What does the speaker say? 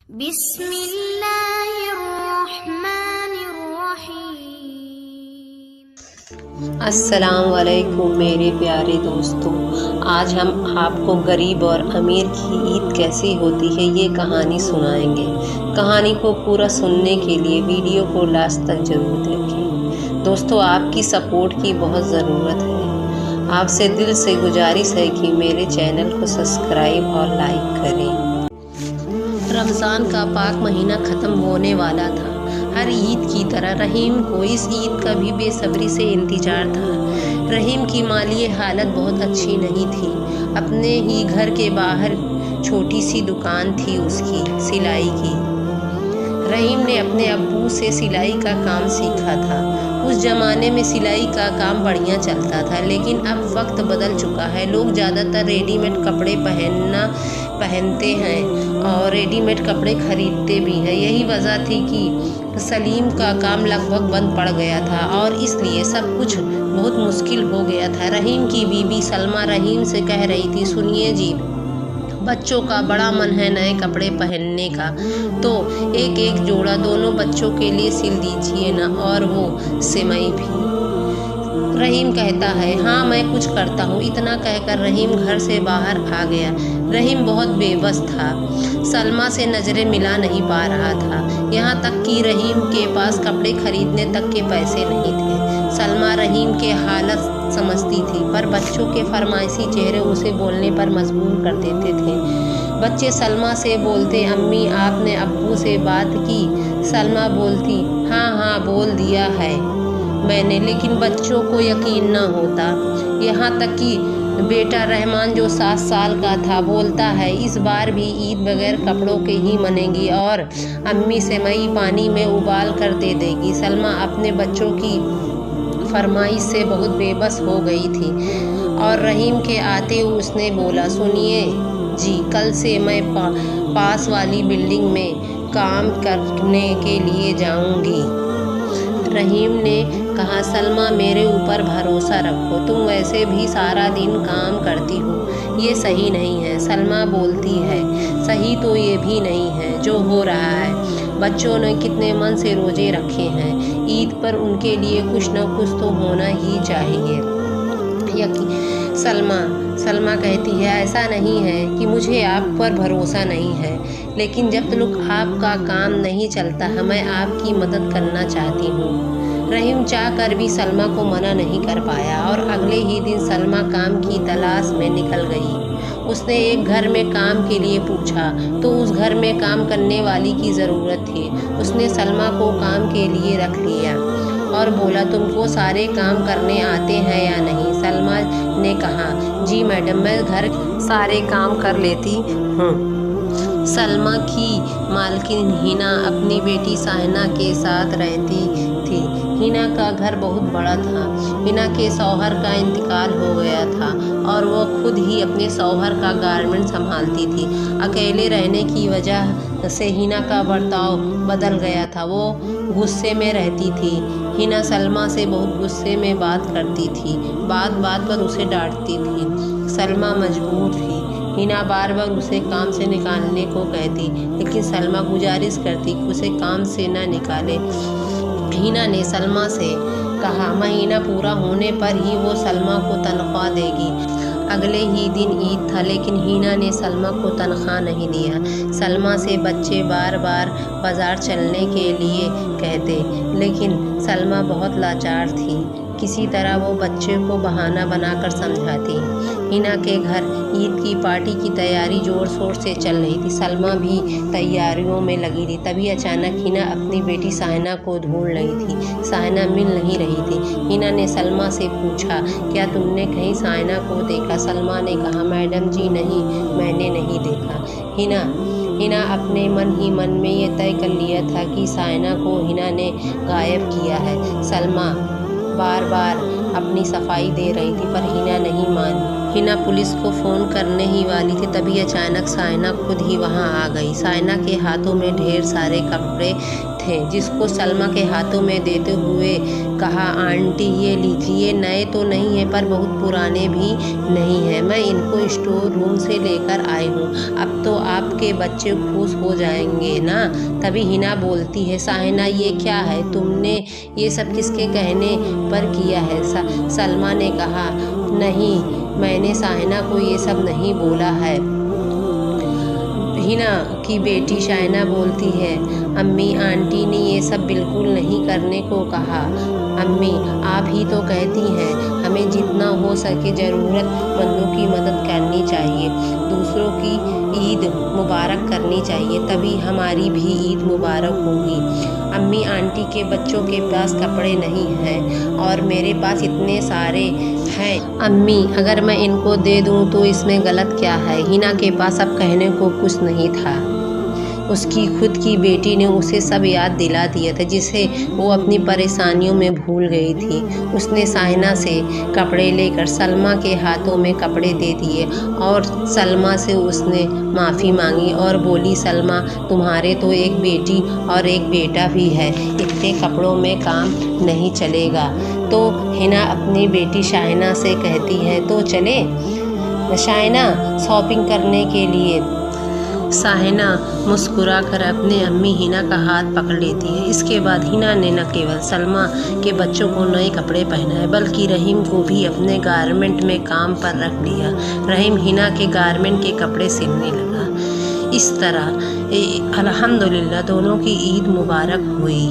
बिस्मिल्लाहिर्रहमानिर्रहीम। अस्सलाम वालेकुम मेरे प्यारे दोस्तों, आज हम आपको गरीब और अमीर की ईद कैसी होती है ये कहानी सुनाएंगे। कहानी को पूरा सुनने के लिए वीडियो को लास्ट तक जरूर देखें। दोस्तों, आपकी सपोर्ट की बहुत ज़रूरत है। आपसे दिल से गुजारिश है कि मेरे चैनल को सब्सक्राइब और लाइक करें। रमज़ान का पाक महीना ख़त्म होने वाला था। हर ईद की तरह रहीम को इस ईद का भी बेसब्री से इंतज़ार था। रहीम की माली हालत बहुत अच्छी नहीं थी। अपने ही घर के बाहर छोटी सी दुकान थी उसकी, सिलाई की। रहीम ने अपने अब्बू से सिलाई का काम सीखा था। उस ज़माने में सिलाई का काम बढ़िया चलता था, लेकिन अब वक्त बदल चुका है। लोग ज़्यादातर रेडीमेड कपड़े पहनते हैं और रेडीमेड कपड़े खरीदते भी हैं। यही वजह थी कि सलीम का काम लगभग बंद पड़ गया था और इसलिए सब कुछ बहुत मुश्किल हो गया था। रहीम की बीवी सलमा रहीम से कह रही थी, सुनिए जी, बच्चों का बड़ा मन है नए कपड़े पहनने का, तो एक एक जोड़ा दोनों बच्चों के लिए सिल दीजिए ना, और वो सिमई भी। रहीम कहता है, हाँ मैं कुछ करता हूँ। इतना कहकर रहीम घर से बाहर आ गया। रहीम बहुत बेबस था, सलमा से नज़रें मिला नहीं पा रहा था। यहाँ तक कि रहीम के पास कपड़े खरीदने तक के पैसे नहीं थे। सलमा रहीम के हालत समझती थी, पर बच्चों के फरमाइशी चेहरे उसे बोलने पर मजबूर कर देते थे। बच्चे सलमा से बोलते, अम्मी आपने अब्बू से बात की? सलमा बोलती, हाँ हाँ बोल दिया है मैंने, लेकिन बच्चों को यकीन न होता। यहाँ तक कि बेटा रहमान जो 7 साल का था बोलता है, इस बार भी ईद बगैर कपड़ों के ही मनेगी और अम्मी सेमई पानी में उबाल कर दे देगी। सलमा अपने बच्चों की फरमाइश से बहुत बेबस हो गई थी और रहीम के आते उसने बोला, सुनिए जी, कल से मैं पास वाली बिल्डिंग में काम करने के लिए जाऊंगी। रहीम ने कहा, सलमा मेरे ऊपर भरोसा रखो, तुम वैसे भी सारा दिन काम करती हो, ये सही नहीं है। सलमा बोलती है, सही तो ये भी नहीं है जो हो रहा है। बच्चों ने कितने मन से रोजे रखे हैं, ईद पर उनके लिए कुछ न कुछ तो होना ही चाहिए। सलमा कहती है, ऐसा नहीं है कि मुझे आप पर भरोसा नहीं है, लेकिन जब तक आपका काम नहीं चलता मैं आपकी मदद करना चाहती हूँ। रहीम चाह कर भी सलमा को मना नहीं कर पाया और अगले ही दिन सलमा काम की तलाश में निकल गई। उसने एक घर में काम के लिए पूछा तो उस घर में काम करने वाली की ज़रूरत थी। उसने सलमा को काम के लिए रख लिया और बोला, तुमको सारे काम करने आते हैं या नहीं? सलमा ने कहा, जी मैडम, मैं घर सारे काम कर लेती हूँ। सलमा की मालकिन हिना अपनी बेटी साहिना के साथ रहती थी। हिना का घर बहुत बड़ा था। हिना के शौहर का इंतकाल हो गया था और वो खुद ही अपने शौहर का गारमेंट संभालती थी। अकेले रहने की वजह से हिना का बर्ताव बदल गया था। वो गुस्से में रहती थी। हिना सलमा से बहुत गुस्से में बात करती थी, बात बात पर उसे डांटती थी। सलमा मजबूर थी। हिना बार बार उसे काम से निकालने को कहती, लेकिन सलमा गुजारिश करती कि उसे काम से न निकाले। हिना ने सलमा से कहा, महीना पूरा होने पर ही वो सलमा को तनख्वाह देगी। अगले ही दिन ईद था, लेकिन हिना ने सलमा को तनख्वाह नहीं दिया। सलमा से बच्चे बार बार बाज़ार चलने के लिए कहते, लेकिन सलमा बहुत लाचार थी। किसी तरह वो बच्चे को बहाना बनाकर समझाती। हिना के घर ईद की पार्टी की तैयारी ज़ोर शोर से चल रही थी। सलमा भी तैयारियों में लगी थी। तभी अचानक हिना अपनी बेटी साहिना को ढूंढ रही थी। साहिना मिल नहीं रही थी। हिना ने सलमा से पूछा, क्या तुमने कहीं साहिना को देखा? सलमा ने कहा, मैडम जी नहीं, मैंने नहीं देखा। हिना अपने मन ही मन में ये तय कर लिया था कि साहिना को हिना ने गायब किया है। सलमा बार बार अपनी सफाई दे रही थी, पर हिना नहीं मानी। हिना पुलिस को फ़ोन करने ही वाली थी, तभी अचानक साहिना खुद ही वहां आ गई। साहिना के हाथों में ढेर सारे कपड़े थे, जिसको सलमा के हाथों में देते हुए कहा, आंटी ये लीजिए, नए तो नहीं है पर बहुत पुराने भी नहीं है, मैं इनको स्टोर रूम से लेकर आई हूँ, अब तो आपके बच्चे खुश हो जाएंगे ना। तभी हिना बोलती है, साहिना ये क्या है, तुमने ये सब किसके कहने पर किया है। सलमा ने कहा, नहीं मैंने साहिना को ये सब नहीं बोला है। हिना की बेटी शाइना बोलती है, अम्मी आंटी ने ये सब बिल्कुल नहीं करने को कहा। अम्मी आप ही तो कहती हैं हमें जितना हो सके ज़रूरतमंदों की मदद करनी चाहिए, दूसरों की ईद मुबारक करनी चाहिए, तभी हमारी भी ईद मुबारक होगी। अम्मी आंटी के बच्चों के पास कपड़े नहीं हैं और मेरे पास इतने सारे हैं। अम्मी अगर मैं इनको दे दूं तो इसमें गलत क्या है। हिना के पास अब कहने को कुछ नहीं था, उसकी खुद की बेटी ने उसे सब याद दिला दिया था जिसे वो अपनी परेशानियों में भूल गई थी। उसने साहिना से कपड़े लेकर सलमा के हाथों में कपड़े दे दिए और सलमा से उसने माफ़ी मांगी और बोली, सलमा तुम्हारे तो एक बेटी और एक बेटा भी है, इतने कपड़ों में काम नहीं चलेगा। तो हिना अपनी बेटी शाइना से कहती है, तो चले शाइना शॉपिंग करने के लिए। साहिना मुस्कुराकर अपने अम्मी हिना का हाथ पकड़ लेती है। इसके बाद हिना ने न केवल सलमा के बच्चों को नए कपड़े पहनाए बल्कि रहीम को भी अपने गारमेंट में काम पर रख लिया। रहीम हिना के गारमेंट के कपड़े सिलने लगा। इस तरह अल्हम्दुलिल्लाह दोनों की ईद मुबारक हुई।